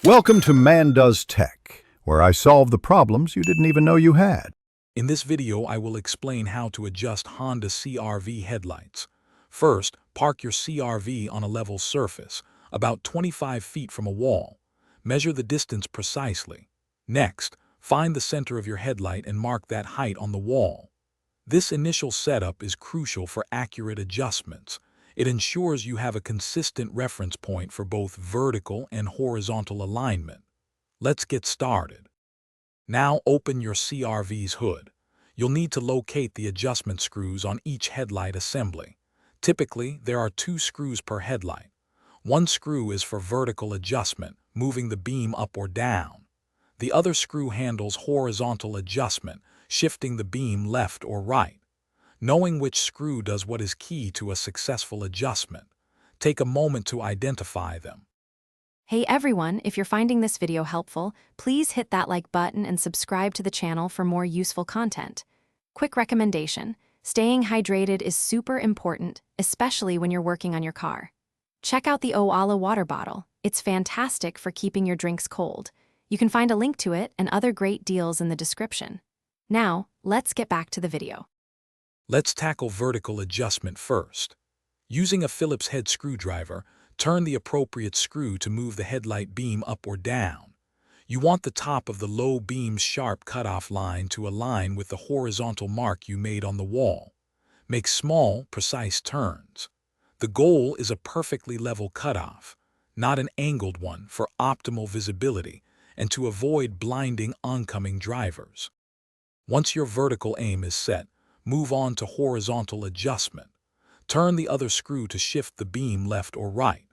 Welcome to Man Does Tech, where I solve the problems you didn't even know you had. In this video, I will explain how to adjust Honda CRV headlights. First, park your CRV on a level surface, about 25 feet from a wall. Measure the distance precisely. Next, find the center of your headlight and mark that height on the wall. This initial setup is crucial for accurate adjustments. It ensures you have a consistent reference point for both vertical and horizontal alignment. Let's get started. Now open your CRV's hood. You'll need to locate the adjustment screws on each headlight assembly. Typically, there are 2 screws per headlight. One screw is for vertical adjustment, moving the beam up or down. The other screw handles horizontal adjustment, shifting the beam left or right. Knowing which screw does what is key to a successful adjustment. Take a moment to identify them. Hey everyone, if you're finding this video helpful, please hit that like button and subscribe to the channel for more useful content. Quick recommendation: staying hydrated is super important, especially when you're working on your car. Check out the Oala water bottle. It's fantastic for keeping your drinks cold. You can find a link to it and other great deals in the description. Now, let's get back to the video. Let's tackle vertical adjustment first. Using a Phillips head screwdriver, turn the appropriate screw to move the headlight beam up or down. You want the top of the low beam's sharp cutoff line to align with the horizontal mark you made on the wall. Make small, precise turns. The goal is a perfectly level cutoff, not an angled one, for optimal visibility and to avoid blinding oncoming drivers. Once your vertical aim is set, move on to horizontal adjustment. Turn the other screw to shift the beam left or right.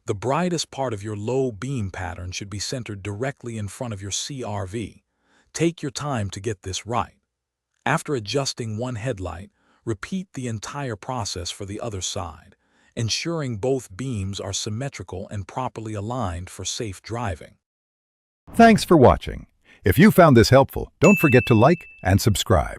The brightest part of your low beam pattern should be centered directly in front of your CRV. Take your time to get this right. After adjusting one headlight, repeat the entire process for the other side, ensuring both beams are symmetrical and properly aligned for safe driving. Thanks for watching. If you found this helpful, don't forget to like and subscribe.